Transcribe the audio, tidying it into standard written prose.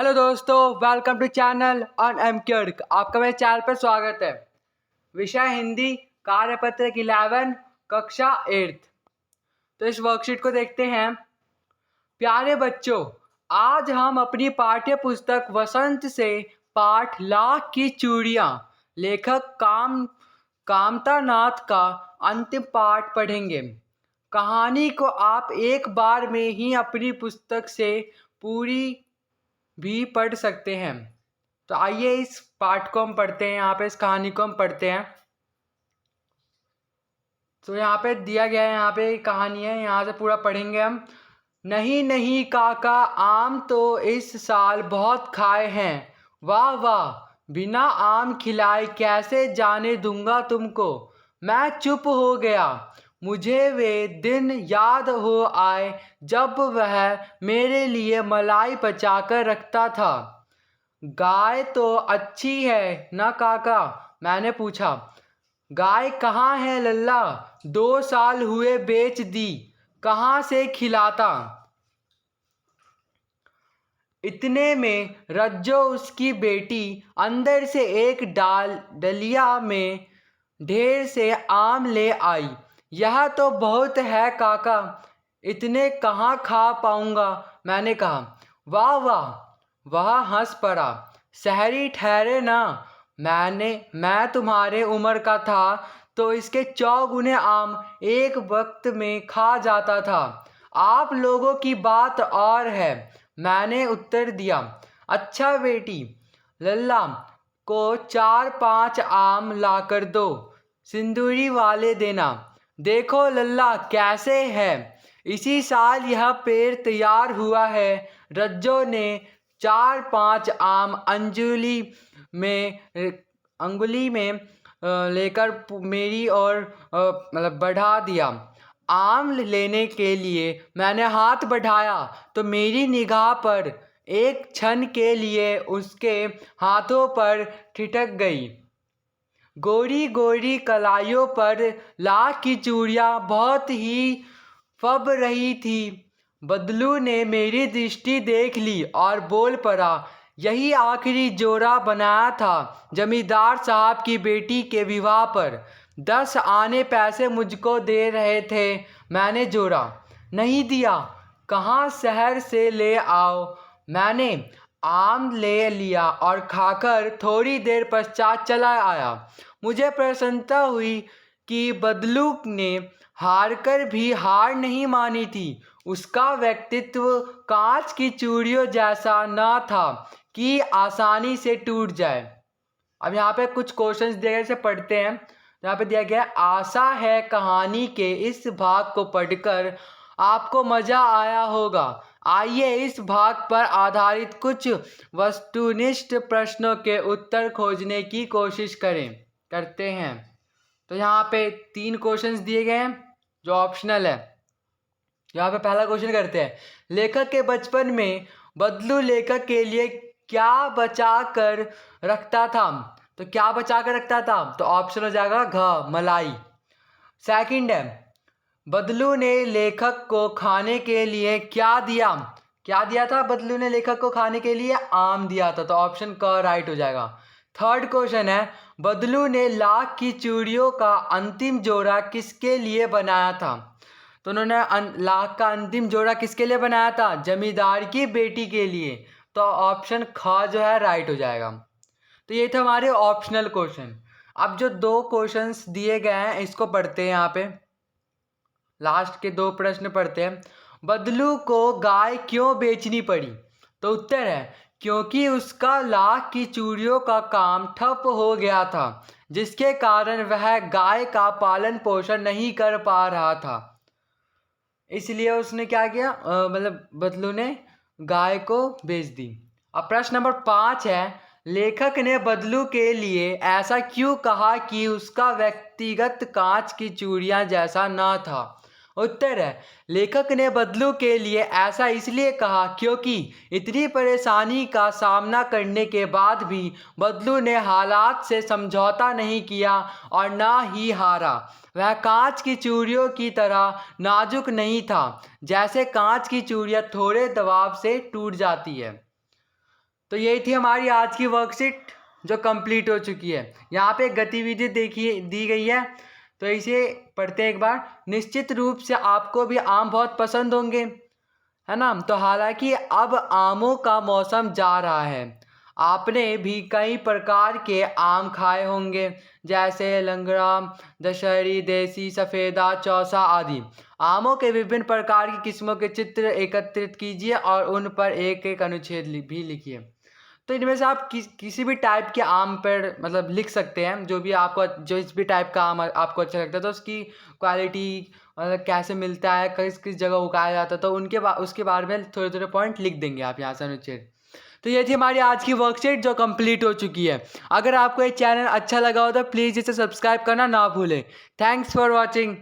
Hello दोस्तों, welcome to channel on एमक्यूर्क। आपका मेरे चैनल पर स्वागत है। विषय हिंदी, कार्यपत्र 11, कक्षा 8। तो इस वर्कशीट को देखते हैं। प्यारे बच्चों, आज हम अपनी पाठ्य पुस्तक वसंत से पाठ लाख की चूड़ियाँ, लेखक कामतानाथ का अंतिम पाठ पढ़ेंगे। कहानी को आप एक बार में ही अपनी पुस्तक से पूरी भी पढ़ सकते हैं। तो आइए इस पाठ को हम पढ़ते हैं। यहाँ पे इस कहानी को हम पढ़ते हैं। तो यहाँ पे दिया गया है, यहाँ पे कहानी है, यहाँ से पूरा पढ़ेंगे हम। नहीं नहीं काका, आम तो इस साल बहुत खाए हैं। वाह वाह, बिना आम खिलाए कैसे जाने दूंगा तुमको। मैं चुप हो गया। मुझे वे दिन याद हो आए जब वह मेरे लिए मलाई पचाकर रखता था। गाय तो अच्छी है ना काका, मैंने पूछा। गाय कहाँ है लल्ला, 2 साल हुए बेच दी, कहाँ से खिलाता। इतने में रज्जो उसकी बेटी अंदर से एक डलिया में ढेर से आम ले आई। यह तो बहुत है काका, इतने कहाँ खा पाऊंगा, मैंने कहा। वाह वाह, वह हंस पड़ा। शहरी ठहरे ना, मैं तुम्हारे उम्र का था तो इसके 4 गुने आम एक वक्त में खा जाता था। आप लोगों की बात और है, मैंने उत्तर दिया। अच्छा बेटी, लल्ला को 4-5 आम लाकर दो, सिंदूरी वाले देना। देखो लल्ला कैसे है, इसी साल यह पेड़ तैयार हुआ है। रज्जो ने 4-5 आम अंगुली में लेकर मेरी ओर मतलब बढ़ा दिया। आम लेने के लिए मैंने हाथ बढ़ाया तो मेरी निगाह पर एक क्षण के लिए उसके हाथों पर ठिठक गई। गोरी गोरी कलाइयों पर लाख की चूड़ियाँ बहुत ही फब रही थी। बदलू ने मेरी दृष्टि देख ली और बोल पड़ा, यही आखिरी जोड़ा बनाया था जमींदार साहब की बेटी के विवाह पर। 10 आने पैसे मुझको दे रहे थे, मैंने जोड़ा। नहीं दिया, कहाँ शहर से ले आओ। मैंने आम ले लिया और खाकर थोड़ी देर पश्चात चला आया। मुझे प्रसन्नता हुई कि बदलू ने हार कर भी हार नहीं मानी थी। उसका व्यक्तित्व कांच की चूड़ियों जैसा न था कि आसानी से टूट जाए। अब यहाँ पे कुछ क्वेश्चंस दिए गए, इसे पढ़ते हैं। यहाँ पे दिया गया है, आशा है कहानी के इस भाग को पढ़कर आपको मज़ा आया होगा। आइए इस भाग पर आधारित कुछ वस्तुनिष्ठ प्रश्नों के उत्तर खोजने की कोशिश करते हैं। तो यहाँ पे 3 क्वेश्चंस दिए गए हैं जो ऑप्शनल है। यहाँ पे पहला क्वेश्चन करते हैं। लेखक के बचपन में बदलू लेखक के लिए क्या बचा कर रखता था। तो क्या बचा कर रखता था, तो ऑप्शन हो जाएगा घ, मलाई। सेकंड है, बदलू ने लेखक को खाने के लिए क्या दिया था। बदलू ने लेखक को खाने के लिए आम दिया था, तो ऑप्शन क राइट हो जाएगा। थर्ड क्वेश्चन है, बदलू ने लाख की चूड़ियों का अंतिम जोड़ा किसके लिए बनाया था। तो उन्होंने लाख का अंतिम जोड़ा किसके लिए बनाया था, जमींदार की बेटी के लिए, तो ऑप्शन ख जो है राइट हो जाएगा। तो ये थे हमारे ऑप्शनल क्वेश्चन। अब जो 2 क्वेश्चंस दिए गए हैं इसको पढ़ते हैं। यहाँ पे लास्ट के 2 प्रश्न पढ़ते हैं। बदलू को गाय क्यों बेचनी पड़ी। तो उत्तर है, क्योंकि उसका लाख की चूड़ियों का काम ठप हो गया था, जिसके कारण वह गाय का पालन पोषण नहीं कर पा रहा था। इसलिए उसने क्या किया, मतलब बदलू ने गाय को बेच दी। अब प्रश्न नंबर 5 है, लेखक ने बदलू के लिए ऐसा क्यों कहा कि उसका व्यक्तिगत कांच की चूड़ियां जैसा न था। उत्तर है, लेखक ने बदलू के लिए ऐसा इसलिए कहा क्योंकि इतनी परेशानी का सामना करने के बाद भी बदलू ने हालात से समझौता नहीं किया और ना ही हारा। वह कांच की चूड़ियों की तरह नाजुक नहीं था, जैसे कांच की चूड़ियाँ थोड़े दबाव से टूट जाती है। तो यही थी हमारी आज की वर्कशीट जो कंप्लीट हो चुकी है। यहाँ पे एक गतिविधि देखिए दी गई है, तो इसे पढ़ते हैं एक बार। निश्चित रूप से आपको भी आम बहुत पसंद होंगे, है ना। तो हालांकि अब आमों का मौसम जा रहा है। आपने भी कई प्रकार के आम खाए होंगे, जैसे लंगड़ा, दशहरी, देसी, सफ़ेदा, चौसा आदि। आमों के विभिन्न प्रकार की किस्मों के चित्र एकत्रित कीजिए और उन पर एक एक अनुच्छेद भी लिखिए। तो इनमें से आप किसी भी टाइप के आम पर मतलब लिख सकते हैं, जो भी आपको, जो इस भी टाइप का आम आपको अच्छा लगता है। तो उसकी क्वालिटी, मतलब कैसे मिलता है, किस किस जगह उगाया जाता है, तो उसके बारे में थोड़े थोड़े पॉइंट लिख देंगे आप यहाँ से अनुच्छेद। तो ये थी हमारी आज की वर्कशीट जो कंप्लीट हो चुकी है। अगर आपको ये चैनल अच्छा लगा हो तो प्लीज़ इसे सब्सक्राइब करना ना भूलें। Thanks for watching.